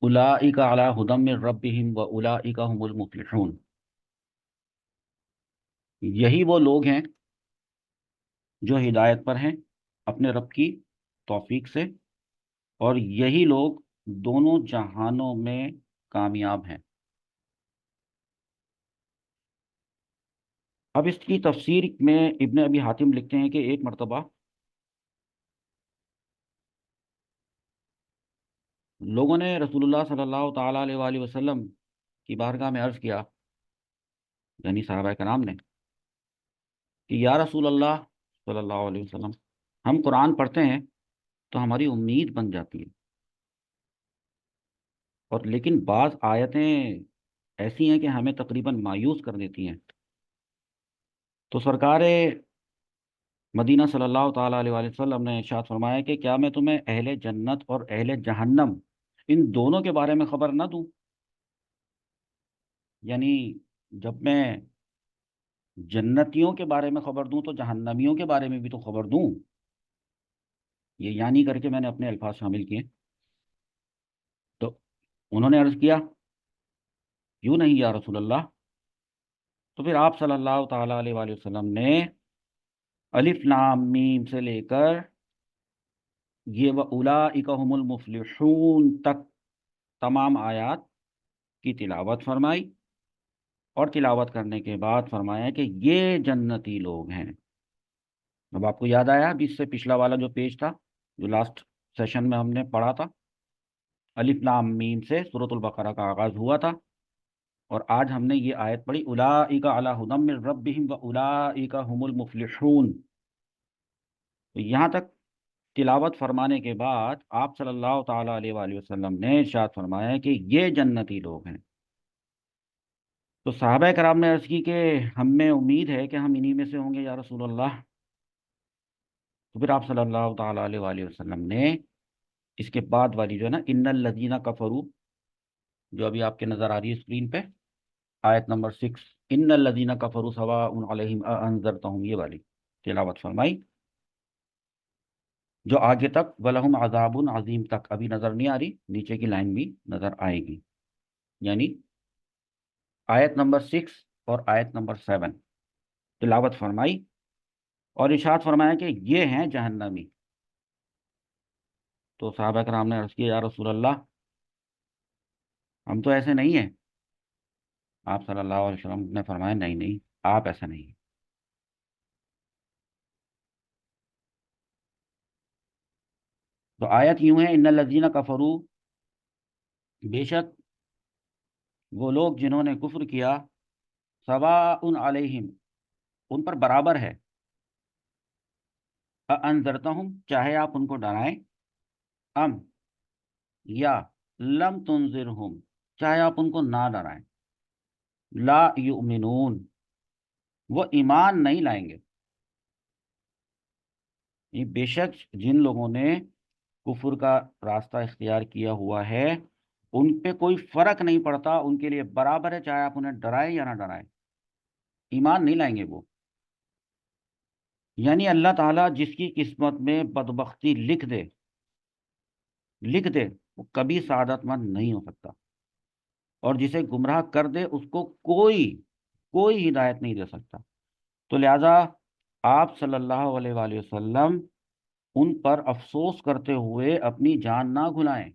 اولئک علی ھدی من ربہم واولئک ھم المفلحون۔ یہی وہ لوگ ہیں جو ہدایت پر ہیں اپنے رب کی توفیق سے، اور یہی لوگ دونوں جہانوں میں کامیاب ہیں۔ اب اس کی تفسیر میں ابن ابی حاتم لکھتے ہیں کہ ایک مرتبہ لوگوں نے رسول اللہ صلی اللہ تعالیٰ علیہ وآلہ وسلم کی بارگاہ میں عرض کیا، یعنی صحابہ کرام نے، کہ یا رسول اللہ صلی اللہ علیہ وسلم، ہم قرآن پڑھتے ہیں تو ہماری امید بن جاتی ہے، اور لیکن بعض آیتیں ایسی ہیں کہ ہمیں تقریباً مایوس کر دیتی ہیں۔ تو سرکار مدینہ صلی اللہ تعالیٰ علیہ وآلہ وسلم نے ارشاد فرمایا کہ کیا میں تمہیں اہل جنت اور اہل جہنم ان دونوں کے بارے میں خبر نہ دوں؟ یعنی جب میں جنتیوں کے بارے میں خبر دوں تو جہنمیوں کے بارے میں بھی تو خبر دوں۔ یہ یعنی کر کے میں نے اپنے الفاظ شامل کیے۔ تو انہوں نے عرض کیا، کیوں نہیں یا رسول اللہ؟ تو پھر آپ صلی اللہ تعالیٰ علیہ وآلہ وسلم نے الف لام میم سے لے کر یہ وَأُولَئِكَ هُمُ الْمُفْلِحُونَ تک تمام آیات کی تلاوت فرمائی، اور تلاوت کرنے کے بعد فرمایا کہ یہ جنتی لوگ ہیں۔ اب آپ کو یاد آیا ابھی اس سے پچھلا والا جو پیج تھا، جو لاسٹ سیشن میں ہم نے پڑھا تھا، الف لام میم سے سورۃ البقرہ کا آغاز ہوا تھا، اور آج ہم نے یہ آیت پڑھی اولئک علی ھدی من ربہم واولئک ھم المفلحون۔ تو یہاں تک تلاوت فرمانے کے بعد آپ صلی اللہ تعالیٰ علیہ وآلہ وسلم نے ارشاد فرمایا کہ یہ جنتی لوگ ہیں۔ تو صحابہ کرام نے عرض کی کہ ہم میں امید ہے کہ ہم انہی میں سے ہوں گے یا رسول اللہ۔ تو پھر آپ صلی اللہ تعالیٰ علیہ وآلہ وسلم نے اس کے بعد والی جو ہے نا ان الذین کفروا، جو ابھی آپ کے نظر آ رہی ہے اسکرین پہ، آیت نمبر 6، ان الذین کفروا سواء علیہم اانذرتہم، یہ والی تلاوت فرمائی، جو آگے تک وَلَهُمْ عَذَابٌ عَظِيمٌ تک ابھی نظر نہیں آ رہی، نیچے کی لائن بھی نظر آئے گی، یعنی آیت نمبر 6 اور آیت نمبر 7 تلاوت فرمائی، اور ارشاد فرمایا کہ یہ ہیں جہنمی۔ تو صحابہ کرام نے عرض کیا، یا رسول اللہ، ہم تو ایسے نہیں ہیں۔ آپ صلی اللہ علیہ وسلم نے فرمایا، نہیں نہیں، آپ ایسا نہیں ہیں۔ تو آیت یوں ہے، ان الذین کفروا، بے شک وہ لوگ جنہوں نے کفر کیا، سواء علیہم، ان پر برابر ہے، انذرتہم، چاہے آپ ان کو ڈرائیں، ام، یا لم تنذرہم، چاہے آپ ان کو نہ ڈرائیں، لا یؤمنون، وہ ایمان نہیں لائیں گے۔ یہ بے شک جن لوگوں نے کفر کا راستہ اختیار کیا ہوا ہے، ان پہ کوئی فرق نہیں پڑتا، ان کے لیے برابر ہے، چاہے آپ انہیں ڈرائیں یا نہ ڈرائیں، ایمان نہیں لائیں گے وہ۔ یعنی اللہ تعالیٰ جس کی قسمت میں بدبختی لکھ دے وہ کبھی سعادت مند نہیں ہو سکتا، اور جسے گمراہ کر دے اس کو کوئی ہدایت نہیں دے سکتا۔ تو لہذا آپ صلی اللہ علیہ وآلہ وسلم ان پر افسوس کرتے ہوئے اپنی جان نہ گھلائیں۔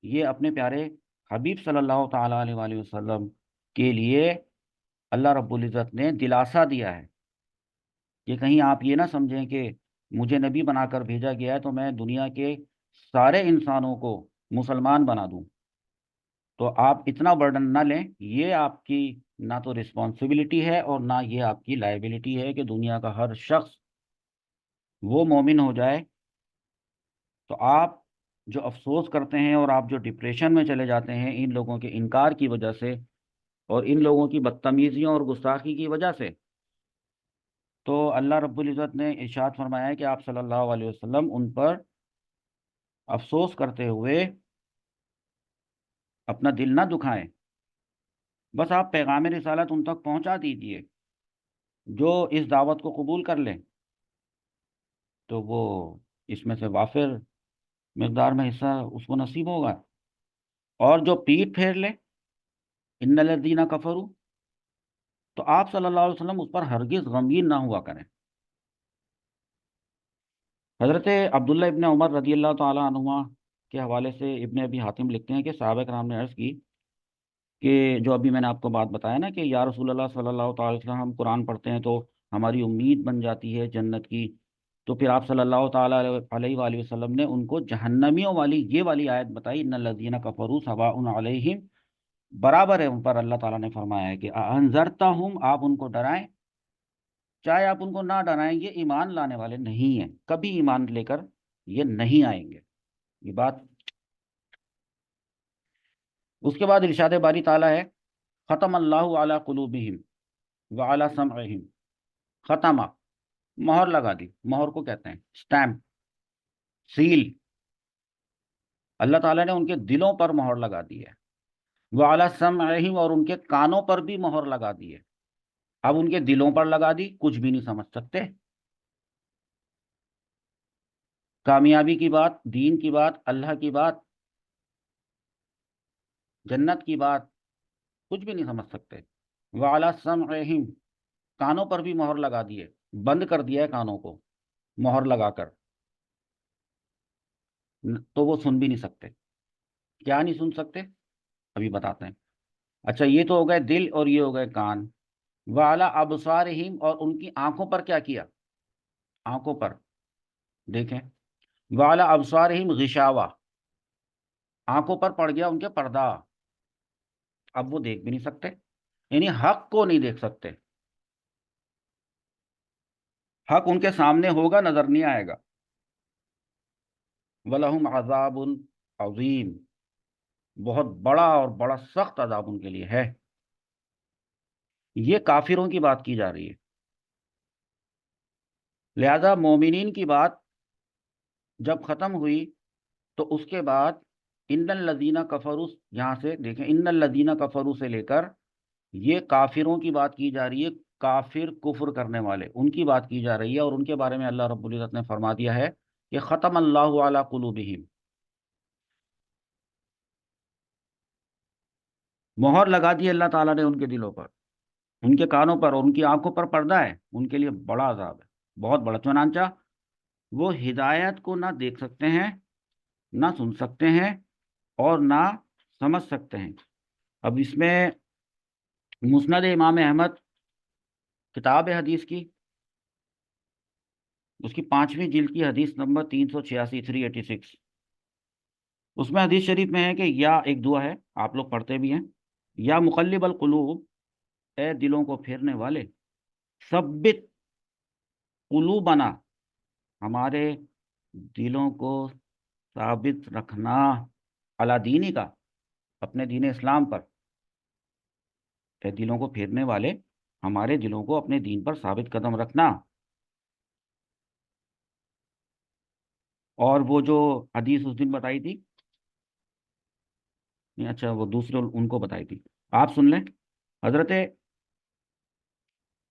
یہ اپنے پیارے حبیب صلی اللہ تعالیٰ علیہ وآلہ وسلم کے لیے اللہ رب العزت نے دلاسا دیا ہے، کہ کہیں آپ یہ نہ سمجھیں کہ مجھے نبی بنا کر بھیجا گیا ہے تو میں دنیا کے سارے انسانوں کو مسلمان بنا دوں۔ تو آپ اتنا برڈن نہ لیں، یہ آپ کی نہ تو رسپانسبلٹی ہے اور نہ یہ آپ کی لائبلٹی ہے کہ دنیا کا ہر شخص وہ مومن ہو جائے۔ تو آپ جو افسوس کرتے ہیں اور آپ جو ڈپریشن میں چلے جاتے ہیں ان لوگوں کے انکار کی وجہ سے اور ان لوگوں کی بدتمیزیوں اور گستاخی کی وجہ سے، تو اللہ رب العزت نے ارشاد فرمایا ہے کہ آپ صلی اللہ علیہ وسلم ان پر افسوس کرتے ہوئے اپنا دل نہ دکھائیں، بس آپ پیغام رسالت ان تک پہنچا دیجئے۔ جو اس دعوت کو قبول کر لیں تو وہ اس میں سے وافر مقدار میں حصہ اس کو نصیب ہوگا، اور جو پیٹ پھیر لے ان الذین کفروا، تو آپ صلی اللہ علیہ وسلم اس پر ہرگز غمگین نہ ہوا کریں۔ حضرت عبداللہ ابن عمر رضی اللہ تعالی عنہما کے حوالے سے ابن ابی حاتم لکھتے ہیں کہ صحابہ کرام نے عرض کی کہ جو ابھی میں نے آپ کو بات بتایا نا کہ یا رسول اللہ صلی اللہ تعالی وسلم، ہم قرآن پڑھتے ہیں تو ہماری امید بن جاتی ہے جنت کی، تو پھر آپ صلی اللہ تعالی علیہ وآلہ وسلم نے ان کو جہنمیوں والی یہ والی آیت بتائی، ان الذین کفروا سواء علیہم، برابر ہے ان پر۔ اللہ تعالیٰ نے فرمایا ہے کہ انذرتہم، آپ ان کو ڈرائیں چاہے آپ ان کو نہ ڈرائیں، یہ ایمان لانے والے نہیں ہیں، کبھی ایمان لے کر یہ نہیں آئیں گے، یہ بات۔ اس کے بعد ارشاد باری تعالیٰ ہے ختم اللہ علی قلوبہم وعلی سمعہم، ختمہ، مہر لگا دی، مہر کو کہتے ہیں سٹیمپ، سیل، اللہ تعالیٰ نے ان کے دلوں پر مہر لگا دی ہے، وعلی سمعہم، اور ان کے کانوں پر بھی مہر لگا دی ہے۔ اب ان کے دلوں پر لگا دی، کچھ بھی نہیں سمجھ سکتے، کامیابی کی بات، دین کی بات، اللہ کی بات، جنت کی بات، کچھ بھی نہیں سمجھ سکتے۔ وعلی سمعہم، کانوں پر بھی مہر لگا دی ہے، بند کر دیا ہے کانوں کو مہر لگا کر، تو وہ سن بھی نہیں سکتے۔ کیا نہیں سن سکتے؟ ابھی بتاتے ہیں۔ اچھا، یہ تو ہو گئے دل اور یہ ہو گئے کان۔ وعلی ابصارہم، اور ان کی آنکھوں پر کیا کیا؟ آنکھوں پر دیکھیں، وعلی ابصارہم غشاوہ، آنکھوں پر پڑ گیا ان کے پردہ، اب وہ دیکھ بھی نہیں سکتے، یعنی حق کو نہیں دیکھ سکتے، حق ان کے سامنے ہوگا نظر نہیں آئے گا۔ وَلَهُمْ عَذَابٌ عظیم، بہت بڑا اور بڑا سخت عذاب ان کے لیے ہے۔ یہ کافروں کی بات کی جا رہی ہے، لہذا مومنین کی بات جب ختم ہوئی تو اس کے بعد ان الذین کفروا، یہاں سے دیکھیں ان الذین کفروا سے لے کر یہ کافروں کی بات کی جا رہی ہے، کافر کفر کرنے والے ان کی بات کی جا رہی ہے، اور ان کے بارے میں اللہ رب العزت نے فرما دیا ہے کہ ختم اللہ علی قلوبہم، مہر لگا دی اللہ تعالیٰ نے ان کے دلوں پر، ان کے کانوں پر اور ان کی آنکھوں پر پردہ ہے، ان کے لیے بڑا عذاب ہے، بہت بڑا۔ چنانچہ وہ ہدایت کو نہ دیکھ سکتے ہیں، نہ سن سکتے ہیں، اور نہ سمجھ سکتے ہیں۔ اب اس میں مسند امام احمد کتاب حدیث کی، اس کی 5ویں جلد کی حدیث نمبر 386، 386، اس میں حدیث شریف میں ہے کہ یا ایک دعا ہے، آپ لوگ پڑھتے بھی ہیں، یا مقلب القلوب، اے دلوں کو پھیرنے والے، ثبت قلوبنا، ہمارے دلوں کو ثابت رکھنا، علی دینی کا، اپنے دین اسلام پر، اے دلوں کو پھیرنے والے، ہمارے دلوں کو اپنے دین پر ثابت قدم رکھنا۔ اور وہ جو حدیث اس دن بتائی تھی، نہیں اچھا وہ دوسرے ان کو بتائی تھی، آپ سن لیں۔ حضرت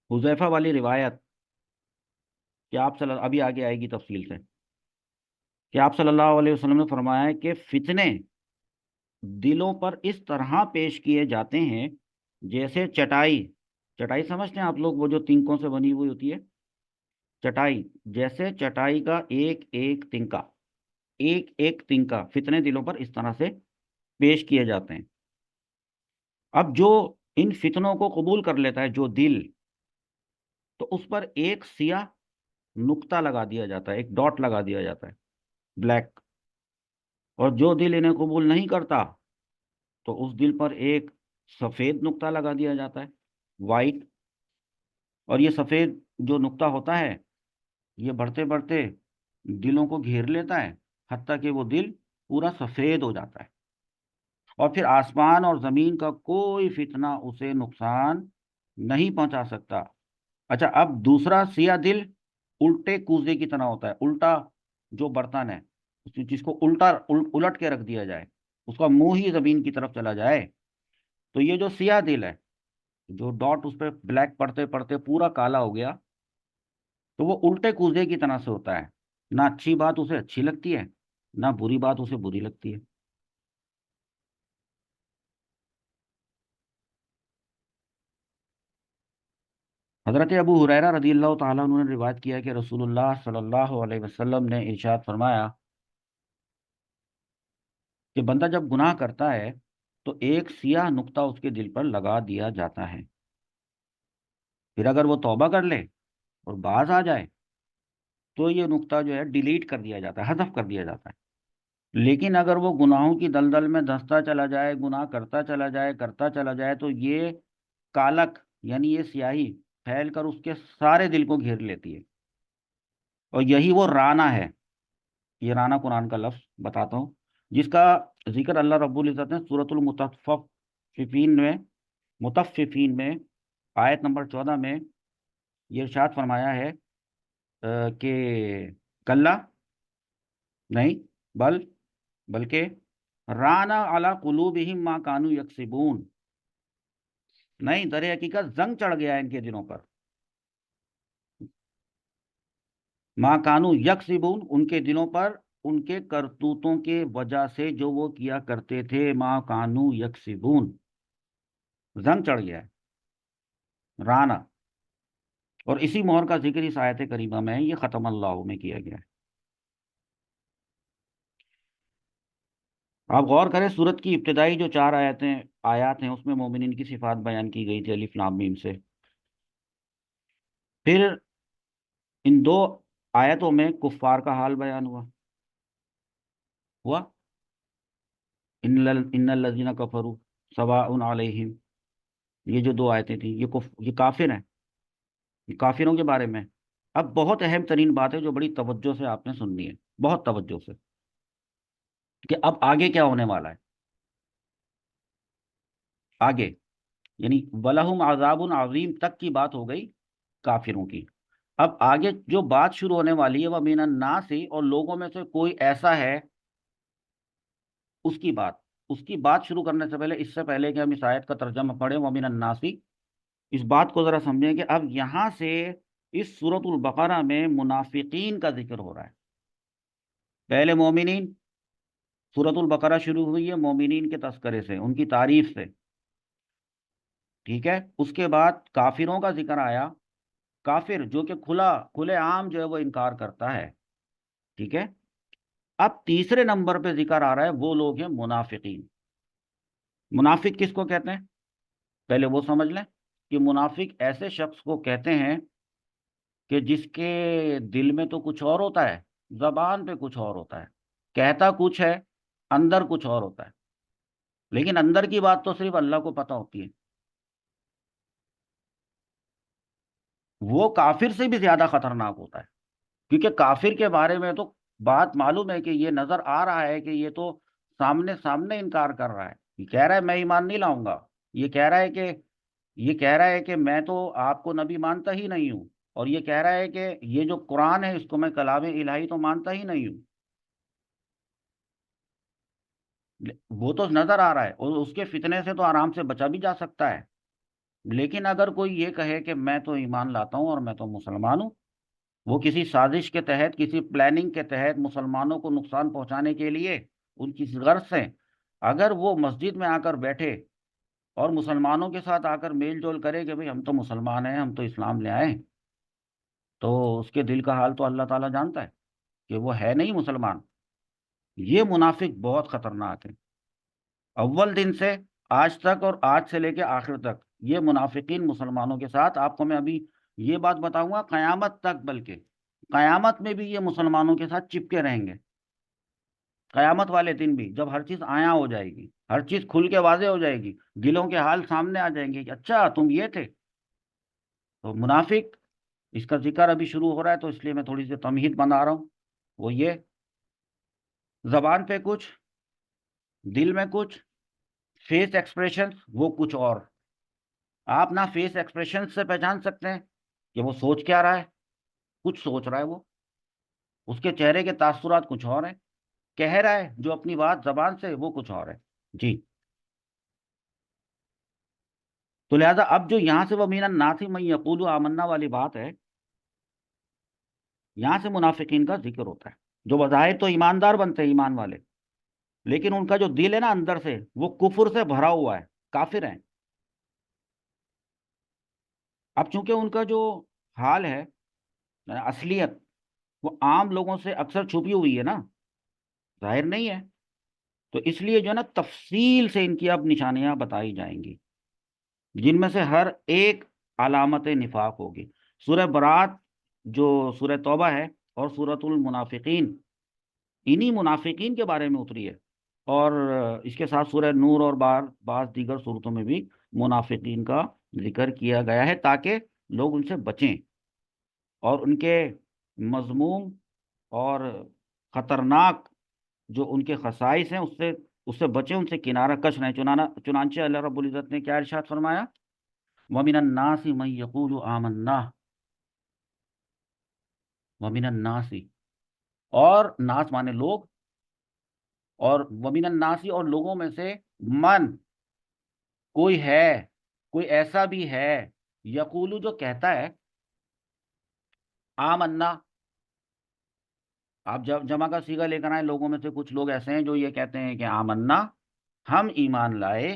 حذیفہ والی روایت کہ آپ ابھی آگے آئے گی تفصیل سے، کہ آپ صلی اللہ علیہ وسلم نے فرمایا ہے کہ فتنے دلوں پر اس طرح پیش کیے جاتے ہیں جیسے چٹائی، چٹائی سمجھتے ہیں آپ لوگ، وہ جو تنکوں سے بنی ہوئی ہوتی ہے چٹائی، جیسے چٹائی کا ایک ایک تنکا، ایک ایک تنکا فتنے دلوں پر اس طرح سے پیش کیے جاتے ہیں۔ اب جو ان فتنوں کو قبول کر لیتا ہے جو دل، تو اس پر ایک سیاہ نقطہ لگا دیا جاتا ہے، ایک ڈاٹ لگا دیا جاتا ہے، بلیک، اور جو دل انہیں قبول نہیں کرتا تو اس دل پر ایک سفید نقطہ لگا دیا جاتا ہے، وائٹ، اور یہ سفید جو نقطہ ہوتا ہے یہ بڑھتے بڑھتے دلوں کو گھیر لیتا ہے، حتیٰ کہ وہ دل پورا سفید ہو جاتا ہے، اور پھر آسمان اور زمین کا کوئی فتنہ اسے نقصان نہیں پہنچا سکتا۔ اچھا، اب دوسرا سیاہ دل الٹے کوزے کی طرح ہوتا ہے، الٹا جو برتن ہے جس کو الٹ کے رکھ دیا جائے، اس کا منہ ہی زمین کی طرف چلا جائے، تو یہ جو سیاہ دل ہے، جو ڈاٹ اس پہ بلیک پڑتے پڑتے پورا کالا ہو گیا، تو وہ الٹے کوزے کی طرح سے ہوتا ہے، نہ اچھی بات اسے اچھی لگتی ہے، نہ بری بات اسے بری لگتی ہے۔ حضرت ابو ہریرہ رضی اللہ تعالیٰ عنہ نے روایت کیا کہ رسول اللہ صلی اللہ علیہ وسلم نے ارشاد فرمایا کہ بندہ جب گناہ کرتا ہے تو ایک سیاہ نقطہ اس کے دل پر لگا دیا جاتا ہے، پھر اگر وہ توبہ کر لے اور باز آ جائے تو یہ نقطہ جو ہے ڈیلیٹ کر دیا جاتا ہے، حذف کر دیا جاتا ہے۔ لیکن اگر وہ گناہوں کی دلدل میں دھنستا چلا جائے، گناہ کرتا چلا جائے تو یہ کالک یعنی یہ سیاہی پھیل کر اس کے سارے دل کو گھیر لیتی ہے، اور یہی وہ رانا ہے۔ یہ رانا قرآن کا لفظ بتاتا ہوں، جس کا ذکر اللہ رب العزت نے سورۃ مطففین میں آیت نمبر 14 میں یہ ارشاد فرمایا ہے کہ کلا نہیں، بلکہ رانا علی قلوبہم ما کانوا یکسبون، نہیں در حقیقت زنگ چڑھ گیا ہے ان کے دلوں پر، ما کانوا یکسبون ان کے دلوں پر ان کے کرتوتوں کے وجہ سے جو وہ کیا کرتے تھے، ما کانوا یکسبون، زنگ چڑھ گیا ہے رانا۔ اور اسی مہر کا ذکر اس آیت کریمہ میں یہ ختم اللہ میں کیا گیا ہے۔ آپ غور کریں، سورت کی ابتدائی جو 4 آیات ہیں اس میں مومنین کی صفات بیان کی گئی تھی الف لام میم سے، پھر ان 2 آیتوں میں کفار کا حال بیان ہوا ان الذین کفروا سواء علیہم، یہ جو 2 آیتیں تھیں یہ کافر ہیں، یہ کافروں کے بارے میں۔ اب بہت اہم ترین بات ہے جو بڑی توجہ سے آپ نے سننی ہے، بہت توجہ سے، کہ اب آگے کیا ہونے والا ہے۔ آگے یعنی وَلَهُمْ عَذَابٌ عَظِيمٌ تک کی بات ہو گئی کافروں کی۔ اب آگے جو بات شروع ہونے والی ہے وہ مِنَ النَّاسِ، اور لوگوں میں سے کوئی ایسا ہے، اس کی بات شروع کرنے سے پہلے، اس سے پہلے کہ ہم اس آیت کا ترجمہ پڑھیں وَمِنَ النَّاسِ، اس بات کو ذرا سمجھیں کہ اب یہاں سے اس سورۃ البقرہ میں منافقین کا ذکر ہو رہا ہے۔ پہلے مومنین، سورۃ البقرہ شروع ہوئی ہے مومنین کے تذکرے سے، ان کی تعریف سے، ٹھیک ہے۔ اس کے بعد کافروں کا ذکر آیا، کافر جو کہ کھلے عام جو ہے وہ انکار کرتا ہے، ٹھیک ہے۔ اب تیسرے نمبر پہ ذکر آ رہا ہے وہ لوگ ہیں منافقین۔ منافق کس کو کہتے ہیں؟ پہلے وہ سمجھ لیں کہ منافق ایسے شخص کو کہتے ہیں کہ جس کے دل میں تو کچھ اور ہوتا ہے، زبان پہ کچھ اور ہوتا ہے، کہتا کچھ ہے، اندر کچھ اور ہوتا ہے، لیکن اندر کی بات تو صرف اللہ کو پتہ ہوتی ہے۔ وہ کافر سے بھی زیادہ خطرناک ہوتا ہے، کیونکہ کافر کے بارے میں تو بات معلوم ہے کہ یہ نظر آ رہا ہے کہ یہ تو سامنے انکار کر رہا ہے، یہ کہہ رہا ہے میں ایمان نہیں لاؤں گا، یہ کہہ رہا ہے کہ میں تو آپ کو نبی مانتا ہی نہیں ہوں، اور یہ کہہ رہا ہے کہ یہ جو قرآن ہے اس کو میں کلام الہی تو مانتا ہی نہیں ہوں، وہ تو نظر آ رہا ہے، اور اس کے فتنے سے تو آرام سے بچا بھی جا سکتا ہے۔ لیکن اگر کوئی یہ کہے کہ میں تو ایمان لاتا ہوں اور میں تو مسلمان ہوں، وہ کسی سازش کے تحت، کسی پلاننگ کے تحت، مسلمانوں کو نقصان پہنچانے کے لیے، ان کی غرض سے اگر وہ مسجد میں آ کر بیٹھے اور مسلمانوں کے ساتھ آ کر میل جول کرے کہ بھئی ہم تو مسلمان ہیں، ہم تو اسلام لے آئے، تو اس کے دل کا حال تو اللہ تعالیٰ جانتا ہے کہ وہ ہے نہیں مسلمان۔ یہ منافق بہت خطرناک ہے، اول دن سے آج تک، اور آج سے لے کے آخر تک یہ منافقین مسلمانوں کے ساتھ، آپ کو میں ابھی یہ بات بتاؤں گا قیامت تک، بلکہ قیامت میں بھی یہ مسلمانوں کے ساتھ چپکے رہیں گے، قیامت والے دن بھی، جب ہر چیز عیاں ہو جائے گی، ہر چیز کھل کے واضح ہو جائے گی، دلوں کے حال سامنے آ جائیں گے کہ اچھا تم یہ تھے۔ تو منافق، اس کا ذکر ابھی شروع ہو رہا ہے تو اس لیے میں تھوڑی سی تمہید بنا رہا ہوں، وہ یہ زبان پہ کچھ، دل میں کچھ، فیس ایکسپریشن وہ کچھ اور۔ آپ نہ فیس ایکسپریشن سے پہچان سکتے ہیں کہ وہ سوچ کیا رہا ہے، کچھ سوچ رہا ہے وہ، اس کے چہرے کے تاثرات کچھ اور ہیں، کہہ رہا ہے جو اپنی بات زبان سے وہ کچھ اور ہے، جی۔ تو لہذا اب جو یہاں سے وہ مین الناس من یقول آمنا والی بات ہے، یہاں سے منافقین کا ذکر ہوتا ہے، جو بظاہر تو ایماندار بنتے ہیں، ایمان والے، لیکن ان کا جو دل ہے نا اندر سے وہ کفر سے بھرا ہوا ہے، کافر ہیں۔ اب چونکہ ان کا جو حال ہے، اصلیت، وہ عام لوگوں سے اکثر چھپی ہوئی ہے نا، ظاہر نہیں ہے، تو اس لیے جو ہے نا تفصیل سے ان کی اب نشانیاں بتائی جائیں گی، جن میں سے ہر ایک علامت نفاق ہوگی۔ سورہ برات جو سورہ توبہ ہے اور سورۃ المنافقین، انہی منافقین کے بارے میں اتری ہے، اور اس کے ساتھ سورہ نور اور بعض دیگر صورتوں میں بھی منافقین کا ذکر کیا گیا ہے، تاکہ لوگ ان سے بچیں اور ان کے مذموم اور خطرناک جو ان کے خصائص ہیں اس سے بچیں، ان سے کنارہ کش رہیں۔ چنانچہ اللہ رب العزت نے کیا ارشاد فرمایا؟ وَمِنَ النَّاسِ مَن يَقُولُ آمَنَّا، وَمِنَ النَّاسِ، اور ناس مانے لوگ، اور وَمِنَ النَّاسِ، اور لوگوں میں سے، من، کوئی ہے، کوئی ایسا بھی ہے، یقولو، جو کہتا ہے، آمنا، آپ جب جمع کا صیغہ لے کر آئے، لوگوں میں سے کچھ لوگ ایسے ہیں جو یہ کہتے ہیں کہ آمنا، ہم ایمان لائے،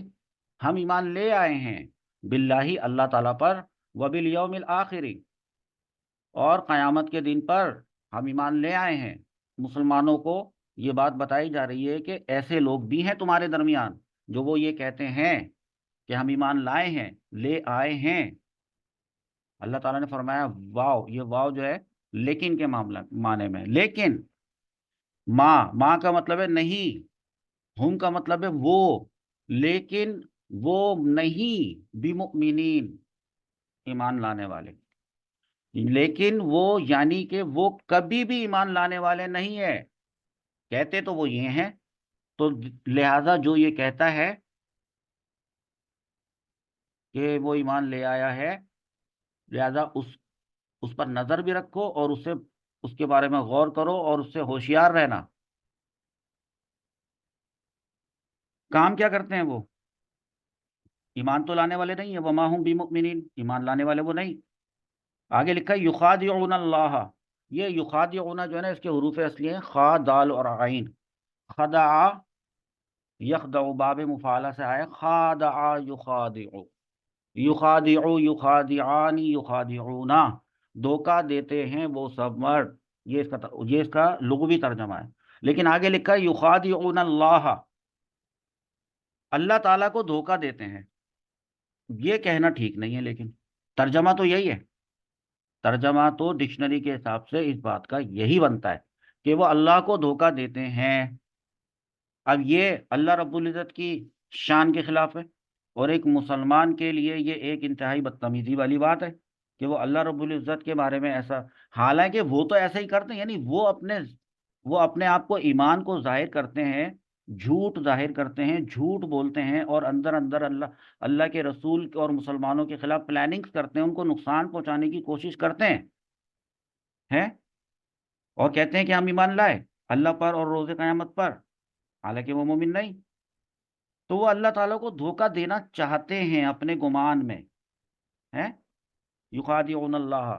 ہم ایمان لے آئے ہیں، باللہ، اللہ تعالیٰ پر، وبالیوم الآخری، اور قیامت کے دن پر ہم ایمان لے آئے ہیں۔ مسلمانوں کو یہ بات بتائی جا رہی ہے کہ ایسے لوگ بھی ہیں تمہارے درمیان جو وہ یہ کہتے ہیں کہ ہم ایمان لائے ہیں، لے آئے ہیں۔ اللہ تعالیٰ نے فرمایا واو، یہ واو جو ہے لیکن کے معاملہ معنی میں، لیکن، ماں کا مطلب ہے نہیں، ہم کا مطلب ہے وہ، لیکن وہ نہیں بمؤمنین، ایمان لانے والے، لیکن وہ یعنی کہ وہ کبھی بھی ایمان لانے والے نہیں ہے، کہتے تو وہ یہ ہیں، تو لہذا جو یہ کہتا ہے کہ وہ ایمان لے آیا ہے، لہذا اس پر نظر بھی رکھو اور اس کے بارے میں غور کرو اور اس سے ہوشیار رہنا۔ کام کیا کرتے ہیں وہ؟ ایمان تو لانے والے نہیں ہیں، وما ہم بمؤمنین، ایمان لانے والے وہ نہیں۔ آگے لکھا ہے یخادعون اللہ، یہ یخادعون جو ہے نا، اس کے حروف اصلی ہیں خا، دال اور عین۔ خدع، یخدع، باب مفعلہ سے آیا، خادع یخادع، یخادع، یخادعان، یخادعون، دھوکہ دیتے ہیں وہ سب مرد، یہ اس کا لغوی ترجمہ ہے۔ لیکن آگے لکھا ہے یخادعون اللہ، اللہ تعالیٰ کو دھوکہ دیتے ہیں، یہ کہنا ٹھیک نہیں ہے، لیکن ترجمہ تو یہی ہے، ترجمہ تو ڈکشنری کے حساب سے اس بات کا یہی بنتا ہے کہ وہ اللہ کو دھوکہ دیتے ہیں۔ اب یہ اللہ رب العزت کی شان کے خلاف ہے، اور ایک مسلمان کے لیے یہ ایک انتہائی بدتمیزی والی بات ہے کہ وہ اللہ رب العزت کے بارے میں ایسا، حالانکہ وہ تو ایسا ہی کرتے ہیں، یعنی وہ اپنے آپ کو ایمان کو ظاہر کرتے ہیں، جھوٹ ظاہر کرتے ہیں، جھوٹ بولتے ہیں، اور اندر اندر اللہ کے رسول اور مسلمانوں کے خلاف پلاننگز کرتے ہیں، ان کو نقصان پہنچانے کی کوشش کرتے ہیں اور کہتے ہیں کہ ہم ایمان لائے اللہ پر اور روز قیامت پر، حالانکہ وہ مومن نہیں۔ تو وہ اللہ تعالیٰ کو دھوکہ دینا چاہتے ہیں اپنے گمان میں، ہیں، یخادعون اللہ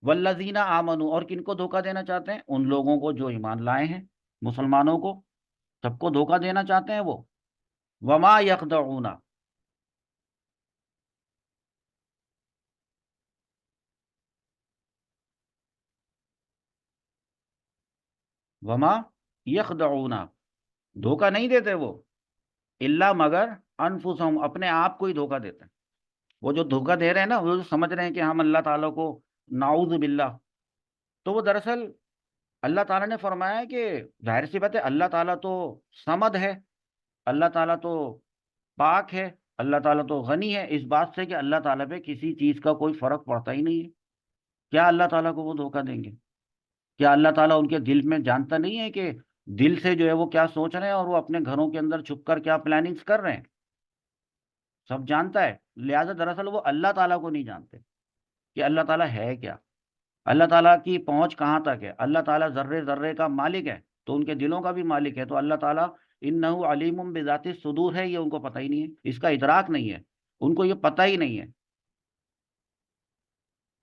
والذین آمنوا، اور کن کو دھوکہ دینا چاہتے ہیں؟ ان لوگوں کو جو ایمان لائے ہیں، مسلمانوں کو، سب کو دھوکہ دینا چاہتے ہیں وہ۔ وما یخدعون، وما یخدعون، دھوکہ نہیں دیتے وہ، الا، مگر، انفسہم، اپنے آپ کو ہی دھوکہ دیتے ہیں۔ وہ جو دھوکہ دے رہے ہیں نا، وہ جو سمجھ رہے ہیں کہ ہم اللہ تعالیٰ کو، نعوذ باللہ، تو وہ دراصل اللہ تعالیٰ نے فرمایا ہے کہ ظاہر سی بات ہے، اللہ تعالیٰ تو صمد ہے، اللہ تعالیٰ تو پاک ہے، اللہ تعالیٰ تو غنی ہے اس بات سے کہ اللہ تعالیٰ پہ کسی چیز کا کوئی فرق پڑتا ہی نہیں ہے۔ کیا اللہ تعالیٰ کو وہ دھوکہ دیں گے؟ کیا اللہ تعالیٰ ان کے دل میں جانتا نہیں ہے کہ دل سے جو ہے وہ کیا سوچ رہے ہیں، اور وہ اپنے گھروں کے اندر چھپ کر کیا پلاننگز کر رہے ہیں؟ سب جانتا ہے، لہذا دراصل وہ اللہ تعالیٰ کو نہیں جانتے کہ اللہ تعالیٰ ہے کیا، اللہ تعالیٰ کی پہنچ کہاں تک ہے۔ اللہ تعالیٰ ذرے ذرے کا مالک ہے، تو ان کے دلوں کا بھی مالک ہے، تو اللہ تعالیٰ انہ علیم بذات الصدور ہے، یہ ان کو پتہ ہی نہیں ہے، اس کا ادراک نہیں ہے، ان کو یہ پتہ ہی نہیں ہے۔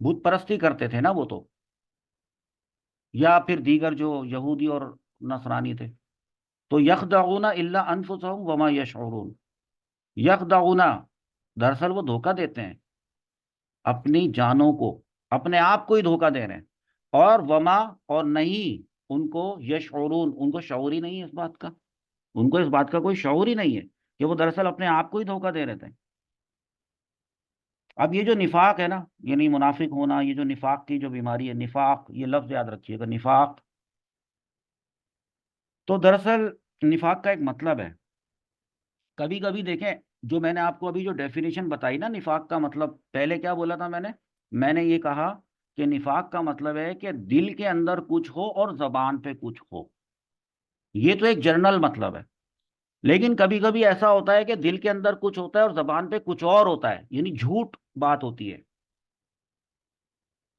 بت پرستی کرتے تھے نا وہ تو، یا پھر دیگر جو یہودی اور نصرانی تھے، تو یخدعون الا انفسهم وما یشعرون، یخدعون، دراصل وہ دھوکہ دیتے ہیں اپنی جانوں کو، اپنے آپ کو ہی دھوکہ دے رہے ہیں، اور وما، اور نہیں ان کو یشعرون، ان کو شعور ہی نہیں ہے اس بات کا، ان کو اس بات کا کوئی شعور ہی نہیں ہے کہ وہ دراصل اپنے آپ کو ہی دھوکہ دے رہے تھے۔ اب یہ جو نفاق ہے نا، یعنی منافق ہونا، یہ جو نفاق کی جو بیماری ہے، نفاق یہ لفظ یاد رکھیے گا، نفاق تو دراصل نفاق کا ایک مطلب ہے، کبھی کبھی دیکھیں، جو میں نے آپ کو ابھی جو ڈیفینیشن بتائی نا نفاق کا مطلب، پہلے کیا بولا تھا میں نے یہ کہا کہ نفاق کا مطلب ہے کہ دل کے اندر کچھ ہو اور زبان پہ کچھ ہو، یہ تو ایک جنرل مطلب ہے، لیکن کبھی کبھی ایسا ہوتا ہے کہ دل کے اندر کچھ ہوتا ہے اور زبان پہ کچھ اور ہوتا ہے، یعنی جھوٹ بات ہوتی ہے،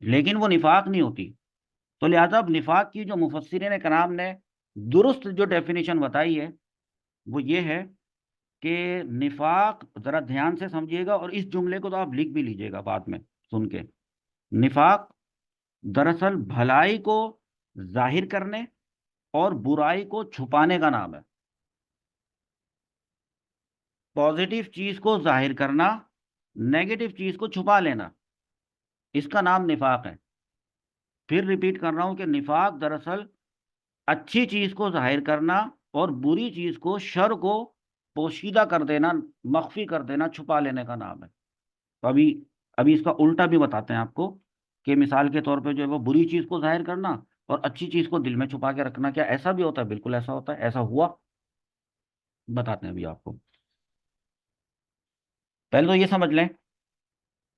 لیکن وہ نفاق نہیں ہوتی۔ تو لہذا اب نفاق کی جو مفسرین کرام نے درست جو ڈیفینیشن بتائی ہے وہ یہ ہے کہ نفاق، ذرا دھیان سے سمجھیے گا، اور اس جملے کو تو آپ لکھ بھی لیجئے گا بعد میں سن کے، نفاق دراصل بھلائی کو ظاہر کرنے اور برائی کو چھپانے کا نام ہے۔ پازیٹیو چیز کو ظاہر کرنا، نیگیٹو چیز کو چھپا لینا، اس کا نام نفاق ہے۔ پھر ریپیٹ کر رہا ہوں کہ نفاق دراصل اچھی چیز کو ظاہر کرنا اور بری چیز کو، شر کو پوشیدہ کر دینا، مخفی کر دینا، چھپا لینے کا نام ہے۔ تو ابھی اس کا الٹا بھی بتاتے ہیں آپ کو، کہ مثال کے طور پہ جو ہے وہ بری چیز کو ظاہر کرنا اور اچھی چیز کو دل میں چھپا کے رکھنا، کیا ایسا بھی ہوتا ہے؟ بالکل ایسا ہوتا ہے، ایسا ہوا، بتاتے ہیں ابھی آپ کو۔ پہلے تو یہ سمجھ لیں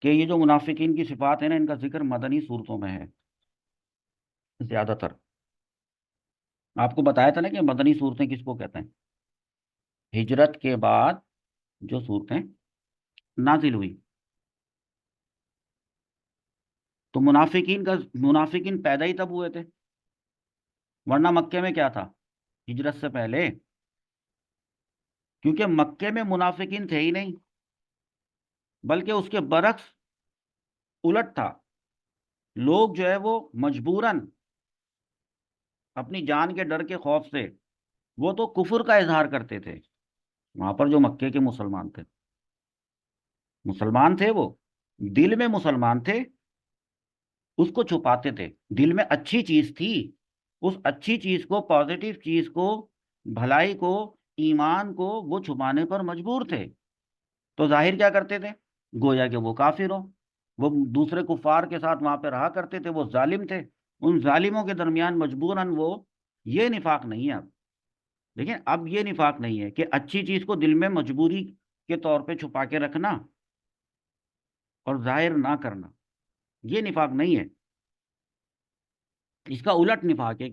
کہ یہ جو منافقین کی صفات ہیں نا، ان کا ذکر مدنی صورتوں میں ہے زیادہ تر۔ آپ کو بتایا تھا نا کہ مدنی صورتیں کس کو کہتے ہیں؟ ہجرت کے بعد جو صورتیں نازل ہوئی، تو منافقین پیدا ہی تب ہوئے تھے، ورنہ مکے میں کیا تھا ہجرت سے پہلے؟ کیونکہ مکے میں منافقین تھے ہی نہیں، بلکہ اس کے برعکس الٹ تھا، لوگ جو ہے وہ مجبوراً اپنی جان کے ڈر کے خوف سے وہ تو کفر کا اظہار کرتے تھے، وہاں پر جو مکے کے مسلمان تھے وہ دل میں مسلمان تھے، اس کو چھپاتے تھے، دل میں اچھی چیز تھی، اس اچھی چیز کو، پازیٹیو چیز کو، بھلائی کو، ایمان کو وہ چھپانے پر مجبور تھے، تو ظاہر کیا کرتے تھے؟ گویا کہ وہ کافر ہو، وہ دوسرے کفار کے ساتھ وہاں پہ رہا کرتے تھے، وہ ظالم تھے، ان ظالموں کے درمیان مجبوراً وہ، یہ نفاق نہیں ہے اب، لیکن اب یہ نفاق نہیں ہے کہ اچھی چیز کو دل میں مجبوری کے طور پہ چھپا کے رکھنا اور ظاہر نہ کرنا، یہ نفاق نہیں ہے، اس کا الٹ نفاق ہے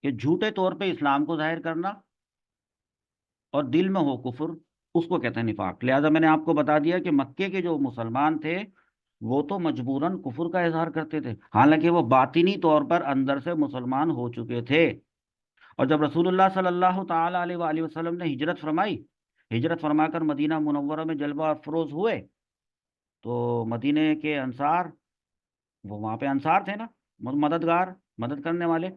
کہ جھوٹے طور پہ اسلام کو ظاہر کرنا اور دل میں ہو کفر، اس کو کہتے ہیں نفاق۔ لہذا میں نے آپ کو بتا دیا کہ مکے کے جو مسلمان تھے وہ تو مجبوراً کفر کا اظہار کرتے تھے، حالانکہ وہ باطنی طور پر اندر سے مسلمان ہو چکے تھے، اور جب رسول اللہ صلی اللہ تعالی علیہ وآلہ وسلم نے ہجرت فرمائی، ہجرت فرما کر مدینہ منورہ میں جلوہ افروز ہوئے، تو مدینے کے انصار، وہ وہاں پہ انصار تھے نا، مددگار، مدد کرنے والے،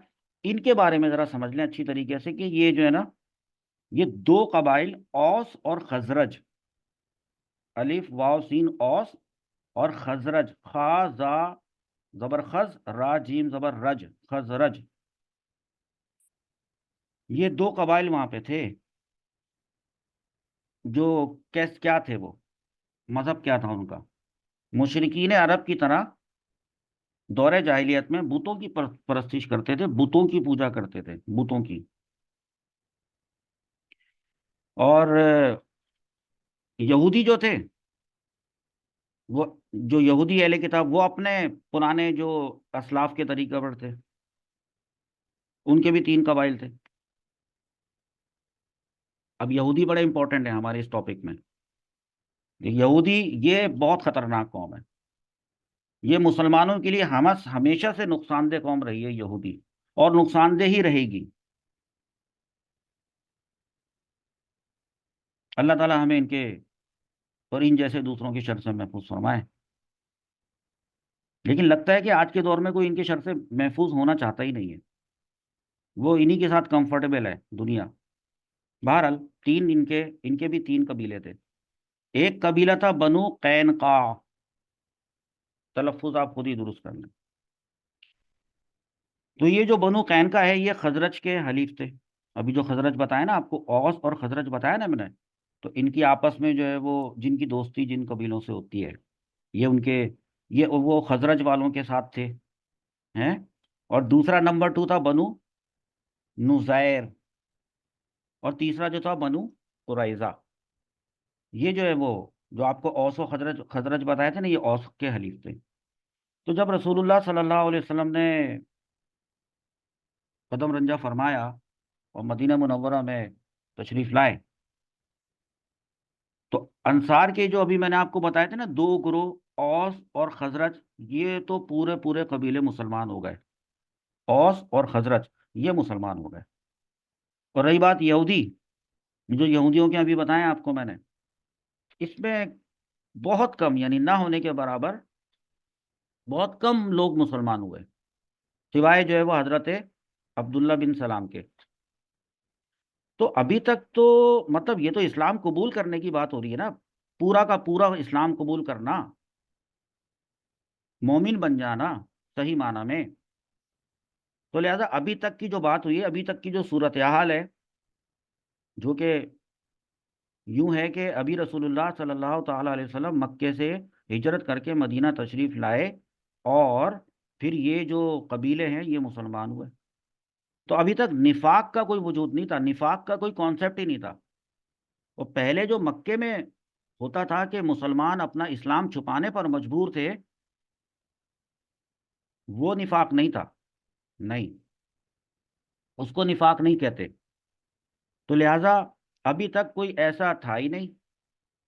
ان کے بارے میں ذرا سمجھ لیں اچھی طریقے سے کہ یہ جو ہے نا، یہ دو قبائل، اوس اور خزرج، الف واو سین اوس، اور خزرج، خا زا زبر خز، را جیم زبر رج، خزرج، یہ دو قبائل وہاں پہ تھے، جو کیا تھے وہ، مذہب کیا تھا ان کا؟ مشرکین عرب کی طرح دور جاہلیت میں بتوں کی پرستش کرتے تھے، بتوں کی پوجا کرتے تھے، بتوں کی، اور یہودی جو تھے، وہ جو یہودی اہل کتاب، وہ اپنے پرانے جو اسلاف کے طریقہ پر تھے، ان کے بھی تین قبائل تھے۔ اب یہودی بڑے امپورٹنٹ ہیں ہمارے اس ٹاپک میں، یہودی یہ بہت خطرناک قوم ہے، یہ مسلمانوں کے لیے ہمیشہ سے نقصان دہ قوم رہی ہے یہودی، اور نقصان دہ ہی رہے گی۔ اللہ تعالی ہمیں ان کے اور ان جیسے دوسروں کی شر سے محفوظ فرمائے، لیکن لگتا ہے کہ آج کے دور میں کوئی ان کے شر سے محفوظ ہونا چاہتا ہی نہیں ہے، وہ انہی کے ساتھ کمفرٹیبل ہے دنیا۔ بہرحال ان کے بھی تین قبیلے تھے، ایک قبیلہ تھا بنو قینقاع، تلفظ آپ خود ہی درست کر لیں۔ تو یہ جو بنو قینقاع ہے یہ خزرج کے حلیف تھے۔ ابھی جو خزرج بتایا نا آپ کو، اوس اور خزرج بتایا نا میں نے، تو ان کی آپس میں جو ہے وہ جن کی دوستی جن قبیلوں سے ہوتی ہے، یہ ان کے، یہ وہ خزرج والوں کے ساتھ تھے ہیں۔ اور دوسرا نمبر 2 تھا بنو نزیر، اور تیسرا جو تھا بنو قریظہ۔ یہ جو ہے وہ جو آپ کو اوس و خزرج خزرج بتایا تھے نا، یہ اوس کے حلیف تھے۔ تو جب رسول اللہ صلی اللہ علیہ وسلم نے قدم رنجہ فرمایا اور مدینہ منورہ میں تشریف لائے، تو انصار کے جو ابھی میں نے آپ کو بتایا تھے نا 2 گروہ، اوس اور خزرج، یہ تو پورے پورے قبیلے مسلمان ہو گئے۔ اوس اور خزرج یہ مسلمان ہو گئے۔ اور رہی بات یہودی، جو یہودیوں کے ابھی بتائیں آپ کو میں نے، اس میں بہت کم، یعنی نہ ہونے کے برابر بہت کم لوگ مسلمان ہوئے، سوائے جو ہے وہ حضرت عبداللہ بن سلام کے۔ تو ابھی تک تو مطلب یہ تو اسلام قبول کرنے کی بات ہو رہی ہے نا، پورا کا پورا اسلام قبول کرنا، مومن بن جانا صحیح معنی میں۔ تو لہذا ابھی تک کی جو بات ہوئی ہے، ابھی تک کی جو صورتحال ہے، جو کہ یوں ہے کہ ابھی رسول اللہ صلی اللہ تعالی علیہ وسلم مکے سے ہجرت کر کے مدینہ تشریف لائے، اور پھر یہ جو قبیلے ہیں یہ مسلمان ہوئے۔ تو ابھی تک نفاق کا کوئی وجود نہیں تھا، نفاق کا کوئی کانسیپٹ ہی نہیں تھا۔ اور پہلے جو مکے میں ہوتا تھا کہ مسلمان اپنا اسلام چھپانے پر مجبور تھے، وہ نفاق نہیں تھا، نہیں، اس کو نفاق نہیں کہتے۔ تو لہٰذا ابھی تک کوئی ایسا تھا ہی نہیں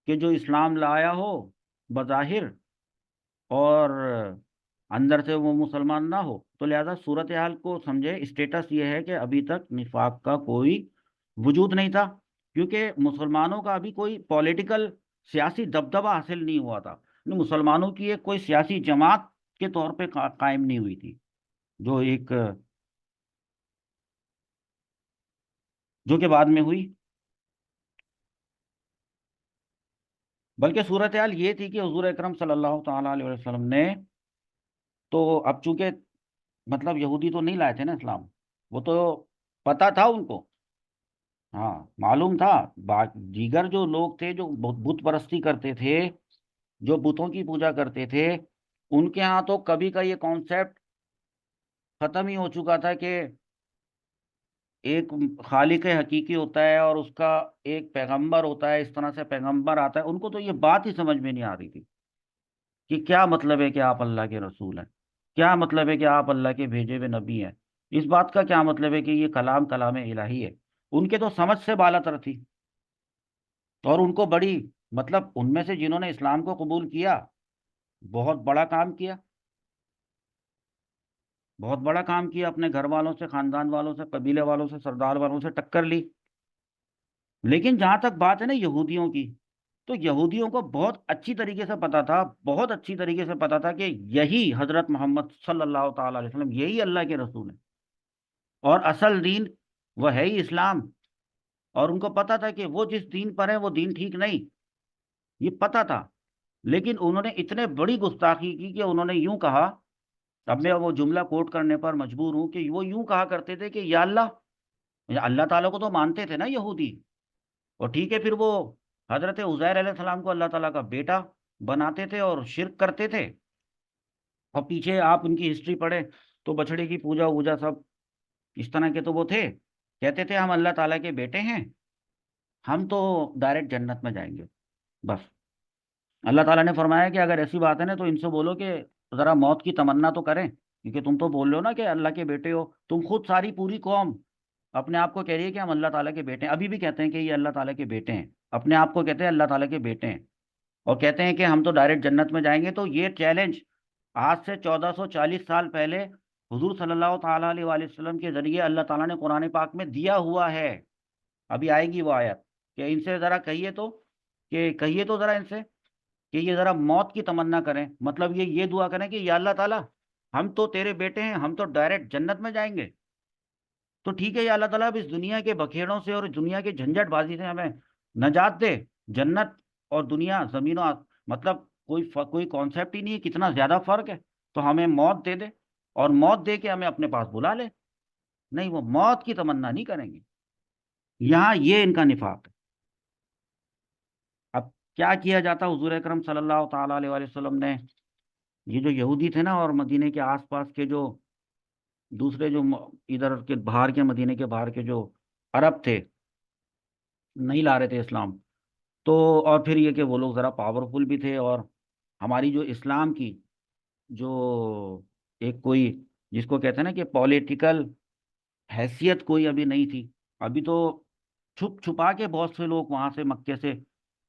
کہ جو اسلام لایا ہو بظاہر اور اندر سے وہ مسلمان نہ ہو۔ تو لہٰذا صورتحال کو سمجھے، اسٹیٹس یہ ہے کہ ابھی تک نفاق کا کوئی وجود نہیں تھا، کیونکہ مسلمانوں کا ابھی کوئی پولیٹیکل سیاسی دبدبہ حاصل نہیں ہوا تھا، مسلمانوں کی ایک کوئی سیاسی جماعت کے طور پہ قائم نہیں ہوئی تھی، جو ایک جو کہ بعد میں ہوئی۔ بلکہ صورتحال یہ تھی کہ حضور اکرم صلی اللہ تعالیٰ علیہ وسلم نے تو اب چونکہ مطلب یہودی تو نہیں لائے تھے نا اسلام، وہ تو پتہ تھا ان کو، ہاں معلوم تھا۔ دیگر جو لوگ تھے جو بت پرستی کرتے تھے، جو بتوں کی پوجا کرتے تھے، ان کے ہاں تو کبھی کا یہ کانسیپٹ ختم ہی ہو چکا تھا کہ ایک خالق حقیقی ہوتا ہے اور اس کا ایک پیغمبر ہوتا ہے، اس طرح سے پیغمبر آتا ہے۔ ان کو تو یہ بات ہی سمجھ میں نہیں آ رہی تھی کہ کیا مطلب ہے کہ آپ اللہ کے رسول ہیں، کیا مطلب ہے کہ آپ اللہ کے بھیجے ہوئے نبی ہیں، اس بات کا کیا مطلب ہے کہ یہ کلام کلام الہی ہے۔ ان کے تو سمجھ سے بالا تر تھی، اور ان کو بڑی، مطلب ان میں سے جنہوں نے اسلام کو قبول کیا، بہت بڑا کام کیا، بہت بڑا کام کیا، اپنے گھر والوں سے، خاندان والوں سے، قبیلے والوں سے، سردار والوں سے ٹکر لی۔ لیکن جہاں تک بات ہے نا یہودیوں کی، تو یہودیوں کو بہت اچھی طریقے سے پتا تھا، بہت اچھی طریقے سے پتا تھا کہ یہی حضرت محمد صلی اللہ تعالی علیہ وسلم، یہی اللہ کے رسول ہیں، اور اصل دین وہ ہے ہی اسلام۔ اور ان کو پتا تھا کہ وہ جس دین پر ہیں وہ دین ٹھیک نہیں، یہ پتا تھا۔ لیکن انہوں نے اتنے بڑی گستاخی کی کہ انہوں نے یوں کہا، اب میں وہ جملہ کوٹ کرنے پر مجبور ہوں، کہ وہ یوں کہا کرتے تھے کہ یا اللہ، اللہ تعالیٰ کو تو مانتے تھے نا یہودی، اور ٹھیک ہے، پھر وہ حضرت عزیر علیہ السلام کو اللہ تعالیٰ کا بیٹا بناتے تھے اور شرک کرتے تھے۔ اور پیچھے آپ ان کی ہسٹری پڑھیں تو بچڑے کی پوجا ووجا سب اس طرح کے تو وہ تھے، کہتے تھے ہم اللہ تعالیٰ کے بیٹے ہیں، ہم تو ڈائریکٹ جنت میں جائیں گے بس۔ اللہ تعالیٰ نے فرمایا کہ اگر ایسی بات ہے نا تو ان سے بولو کہ ذرا موت کی تمنا تو کریں، کیونکہ تم تو بول رہے ہو نا کہ اللہ کے بیٹے ہو، تم خود ساری پوری قوم اپنے آپ کو کہہ رہی ہے کہ ہم اللہ تعالیٰ کے بیٹے ہیں، ابھی بھی کہتے ہیں کہ یہ اللہ تعالیٰ کے بیٹے ہیں، اپنے آپ کو کہتے ہیں اللہ تعالیٰ کے بیٹے ہیں، اور کہتے ہیں کہ ہم تو ڈائریکٹ جنت میں جائیں گے۔ تو یہ چیلنج آج سے 1440 سال پہلے حضور صلی اللہ تعالیٰ علیہ وآلہ وسلم کے ذریعے اللہ تعالیٰ نے قرآن پاک میں دیا ہوا ہے۔ ابھی آئے گی وہ آیت کہ ان سے ذرا کہیے تو، کہ کہیے تو ذرا ان سے کہ یہ ذرا موت کی تمنا کریں، مطلب یہ دعا کریں کہ یا اللہ تعالیٰ ہم تو تیرے بیٹے ہیں، ہم تو ڈائریکٹ جنت میں جائیں گے۔ تو ٹھیک ہے یا اللہ تعالیٰ اب اس دنیا کے بکھیڑوں سے اور دنیا کے جھنجٹ بازی سے ہمیں نجات دے، جنت اور دنیا زمین و مطلب کوئی کانسیپٹ ہی نہیں ہے، کتنا زیادہ فرق ہے. تو ہمیں موت دے دے اور موت دے کے ہمیں اپنے پاس بلا لے. نہیں، وہ موت کی تمنا نہیں کریں گے. یہاں یہ ان کا نفاق ہے. اب کیا کیا جاتا حضور اکرم صلی اللہ تعالی علیہ وآلہ وسلم نے، یہ جو یہودی تھے نا اور مدینے کے آس پاس کے جو دوسرے جو ادھر کے باہر کے مدینے کے باہر کے جو عرب تھے، نہیں لا رہے تھے اسلام. تو اور پھر یہ کہ وہ لوگ ذرا پاورفل بھی تھے، اور ہماری جو اسلام کی جو ایک کوئی جس کو کہتے ہیں نا کہ پولیٹیکل حیثیت کوئی ابھی نہیں تھی. ابھی تو چھپ چھپا کے بہت سے لوگ وہاں سے مکے سے،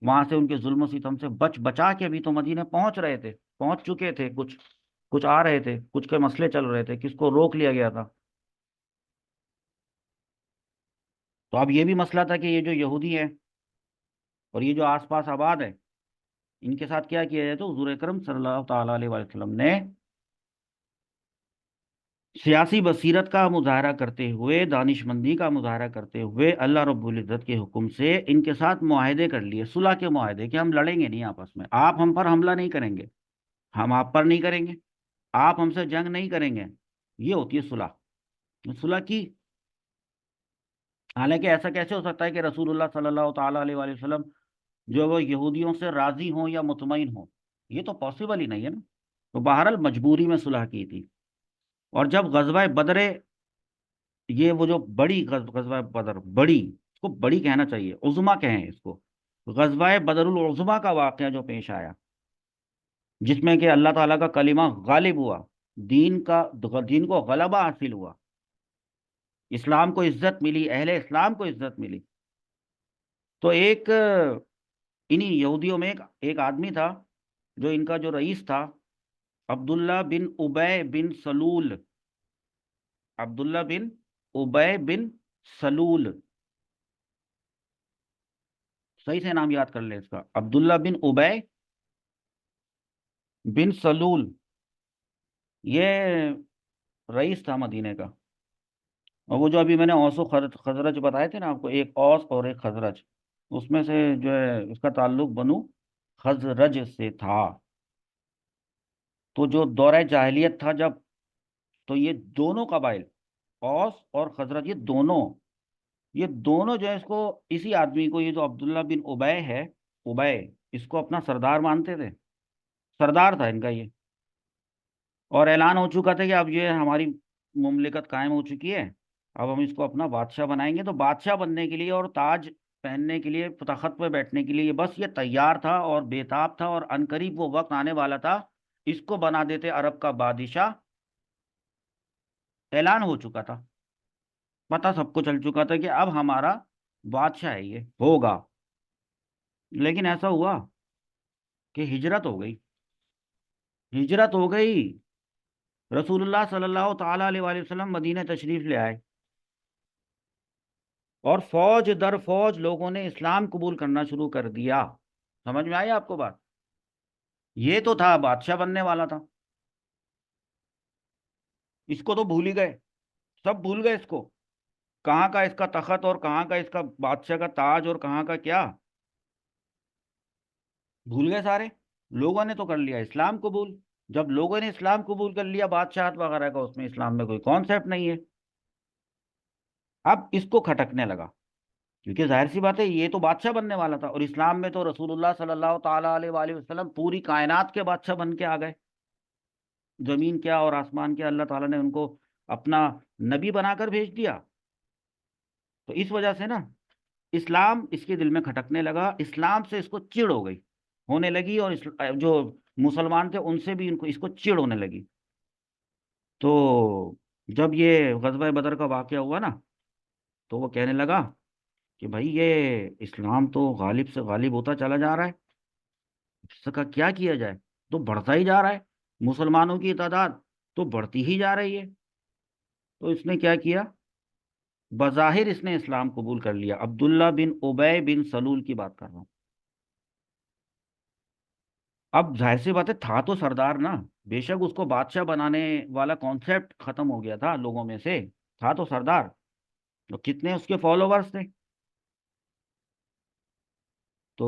وہاں سے ان کے ظلم و ستم سے بچ بچا کے ابھی تو مدینے پہنچ رہے تھے، پہنچ چکے تھے. کچھ کچھ آ رہے تھے، کچھ کے مسئلے چل رہے تھے، کس کو روک لیا گیا تھا. تو اب یہ بھی مسئلہ تھا کہ یہ جو یہودی ہے اور یہ جو آس پاس آباد ہے، ان کے ساتھ کیا کیا جائے. تو حضور اکرم صلی اللہ تعالی علیہ وسلم نے سیاسی بصیرت کا مظاہرہ کرتے ہوئے، دانش مندی کا مظاہرہ کرتے ہوئے، اللہ رب العزت کے حکم سے ان کے ساتھ معاہدے کر لیے، صلح کے معاہدے، کہ ہم لڑیں گے نہیں آپس میں، آپ ہم پر حملہ نہیں کریں گے، ہم آپ پر نہیں کریں گے، آپ ہم سے جنگ نہیں کریں گے. یہ ہوتی ہے صلح. صلح کی. حالانکہ ایسا کیسے ہو سکتا ہے کہ رسول اللہ صلی اللہ تعالی علیہ وآلہ وسلم جو وہ یہودیوں سے راضی ہوں یا مطمئن ہوں؟ یہ تو پاسبل ہی نہیں ہے نا. تو بہرحال مجبوری میں صلح کی تھی. اور جب غزوہ بدر، یہ وہ جو بڑی غزوہ بدر، بڑی، اس کو بڑی کہنا چاہیے، عظما کہیں اس کو، غزوہ بدر العظما کا واقعہ جو پیش آیا، جس میں کہ اللہ تعالیٰ کا کلمہ غالب ہوا، دین کو غلبہ حاصل ہوا، اسلام کو عزت ملی، اہل اسلام کو عزت ملی. تو ایک انہی یہودیوں میں ایک آدمی تھا جو ان کا جو رئیس تھا، عبداللہ بن ابے بن سلول. عبداللہ بن ابے بن سلول، صحیح سے نام یاد کر لیں اس کا، عبداللہ بن ابے بن سلول. یہ رئیس تھا مدینے کا. اور وہ جو ابھی میں نے اوس و خزرج بتائے تھے نا آپ کو، ایک اوس اور ایک خزرج، اس میں سے جو ہے اس کا تعلق بنو خزرج سے تھا. تو جو دورہ جاہلیت تھا جب، تو یہ دونوں قبائل، اوس اور خزرج، یہ دونوں جو ہے اس کو، اسی آدمی کو، یہ جو عبداللہ بن ابے ہے، ابے، اس کو اپنا سردار مانتے تھے، سردار تھا ان کا یہ. اور اعلان ہو چکا تھا کہ اب یہ ہماری مملکت قائم ہو چکی ہے، اب ہم اس کو اپنا بادشاہ بنائیں گے. تو بادشاہ بننے کے لیے اور تاج پہننے کے لیے، تخت پہ بیٹھنے کے لیے بس یہ تیار تھا اور بےتاب تھا، اور عنقریب وہ وقت آنے والا تھا اس کو بنا دیتے عرب کا بادشاہ. اعلان ہو چکا تھا، پتہ سب کو چل چکا تھا کہ اب ہمارا بادشاہ ہے، یہ ہوگا. لیکن ایسا ہوا کہ ہجرت ہو گئی، ہجرت ہو گئی. رسول اللہ صلی اللہ تعالی علیہ وآلہ وسلم مدینہ تشریف لے آئے، اور فوج در فوج لوگوں نے اسلام قبول کرنا شروع کر دیا. سمجھ میں آئی آپ کو بات؟ یہ تو تھا بادشاہ بننے والا تھا، اس کو تو بھول ہی گئے، سب بھول گئے اس کو. کہاں کا اس کا تخت، اور کہاں کا اس کا بادشاہ کا تاج، اور کہاں کا کیا، بھول گئے سارے. لوگوں نے تو کر لیا اسلام قبول. جب لوگوں نے اسلام قبول کر لیا، بادشاہت وغیرہ کا اس میں اسلام میں کوئی کانسیپٹ نہیں ہے. اب اس کو کھٹکنے لگا، کیونکہ ظاہر سی بات ہے یہ تو بادشاہ بننے والا تھا، اور اسلام میں تو رسول اللہ صلی اللہ تعالی علیہ وآلہ وسلم پوری کائنات کے بادشاہ بن کے آ گئے. زمین کیا اور آسمان کیا، اللہ تعالیٰ نے ان کو اپنا نبی بنا کر بھیج دیا. تو اس وجہ سے نا اسلام اس کے دل میں کھٹکنے لگا، اسلام سے اس کو چڑ ہو گئی، ہونے لگی، اور جو مسلمان تھے ان سے بھی ان کو، اس کو چڑ ہونے لگی. تو جب یہ غزوہ بدر کا واقعہ ہوا نا، تو وہ کہنے لگا کہ بھائی یہ اسلام تو غالب سے غالب ہوتا چلا جا رہا ہے، اس کا کیا کیا جائے. تو بڑھتا ہی جا رہا ہے، مسلمانوں کی تعداد تو بڑھتی ہی جا رہی ہے. تو اس نے کیا کیا، بظاہر اس نے اسلام قبول کر لیا. عبداللہ بن ابے بن سلول کی بات کر رہا ہوں. اب ظاہر سی بات ہے، تھا تو سردار نا، بے شک اس کو بادشاہ بنانے والا کانسیپٹ ختم ہو گیا تھا لوگوں میں سے، تھا تو سردار. تو کتنے اس کے فالوورز تھے. تو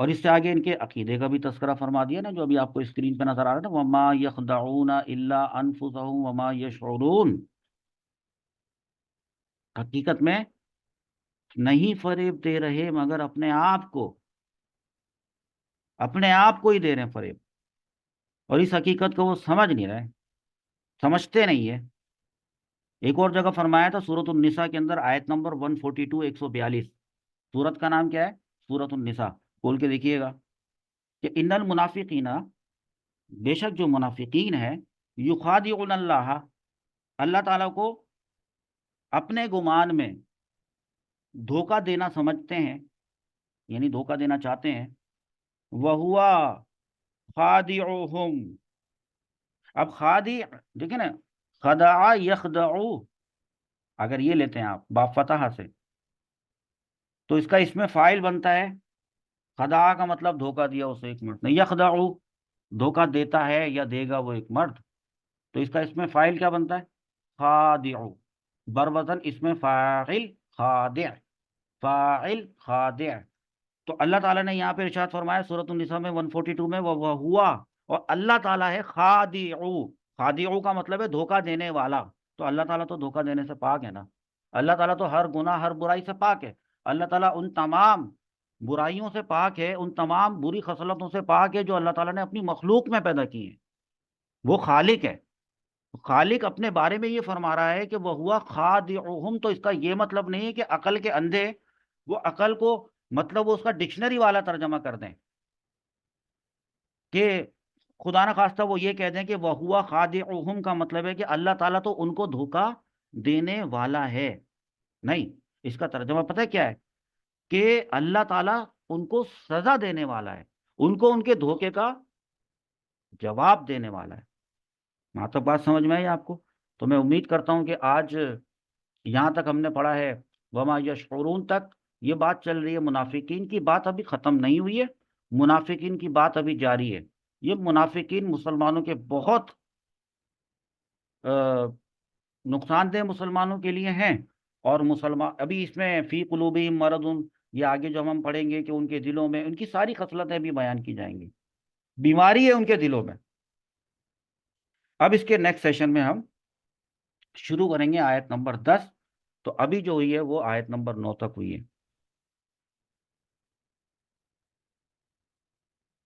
اور اس سے آگے ان کے عقیدے کا بھی تذکرہ فرما دیا نا، جو ابھی آپ کو اسکرین پہ نظر آ رہا تھا، وما یخدعون الا انفسهم وما یشعرون، حقیقت میں نہیں فریب دے رہے مگر اپنے آپ کو، اپنے آپ کو ہی دے رہے ہیں فریب، اور اس حقیقت کو وہ سمجھ نہیں رہے، سمجھتے نہیں ہے۔ ایک اور جگہ فرمایا تھا سورۃ النساء کے اندر، آیت نمبر 142 142، سورت کا نام کیا ہے؟ سورۃ النساء، کھول کے دیکھیے گا کہ ان المنافقین، بے شک جو منافقین ہیں، یخادعون اللہ، اللہ تعالیٰ کو اپنے گمان میں دھوکہ دینا سمجھتے ہیں، یعنی دھوکہ دینا چاہتے ہیں، وہوا خادعوہم، اب خادع دیکھیں نا، خدع یخدعو، اگر یہ لیتے ہیں آپ با فتح سے تو اس کا اس میں فاعل بنتا ہے، خدع کا مطلب دھوکہ دیا اسے ایک مرد نے، یخدعو دھوکہ دیتا ہے یا دے گا وہ ایک مرد، تو اس کا اس میں فاعل کیا بنتا ہے؟ خادع، بروزن اس میں فاعل خادع، فاعل خادع۔ تو اللہ تعالیٰ نے یہاں پہ ارشاد فرمایا سورۃ النساء میں 142 میں، وہ ہوا، اور اللہ تعالیٰ ہے خادع، خادع کا مطلب ہے دھوکہ دینے والا، تو اللہ تعالیٰ تو دھوکہ دینے سے پاک ہے نا، اللہ تعالیٰ تو ہر گناہ ہر برائی سے پاک ہے، اللہ تعالیٰ ان تمام برائیوں سے پاک ہے، ان تمام بری خصلتوں سے پاک ہے جو اللہ تعالیٰ نے اپنی مخلوق میں پیدا کی ہیں، وہ خالق ہے۔ خالق اپنے بارے میں یہ فرما رہا ہے کہ وہ ہوا خادعہم، تو اس کا یہ مطلب نہیں ہے کہ عقل کے اندھے وہ عقل کو مطلب وہ اس کا ڈکشنری والا ترجمہ کر دیں کہ خدا نہ خواستہ وہ یہ کہہ دیں کہ وہ ہوا خادعہم کا مطلب ہے کہ اللہ تعالیٰ تو ان کو دھوکہ دینے والا ہے، نہیں، اس کا ترجمہ پتہ ہے کیا ہے؟ کہ اللہ تعالیٰ ان کو سزا دینے والا ہے، ان کو ان کے دھوکے کا جواب دینے والا ہے۔ یہاں تک بات سمجھ میں آئی آپ کو؟ تو میں امید کرتا ہوں کہ آج یہاں تک ہم نے پڑھا ہے وما یشعرون تک، یہ بات چل رہی ہے، منافقین کی بات ابھی ختم نہیں ہوئی ہے، منافقین کی بات ابھی جاری ہے۔ یہ منافقین مسلمانوں کے بہت نقصان دہ مسلمانوں کے لیے ہیں، اور مسلمان ابھی اس میں فی قلوبہم مرض، یہ آگے جو ہم پڑھیں گے کہ ان کے دلوں میں ان کی ساری خصلتیں بھی بیان کی جائیں گی، بیماری ہے ان کے دلوں میں۔ اب اس کے نیکسٹ سیشن میں ہم شروع کریں گے آیت نمبر 10، تو ابھی جو ہوئی ہے وہ آیت نمبر 9 تک ہوئی ہے۔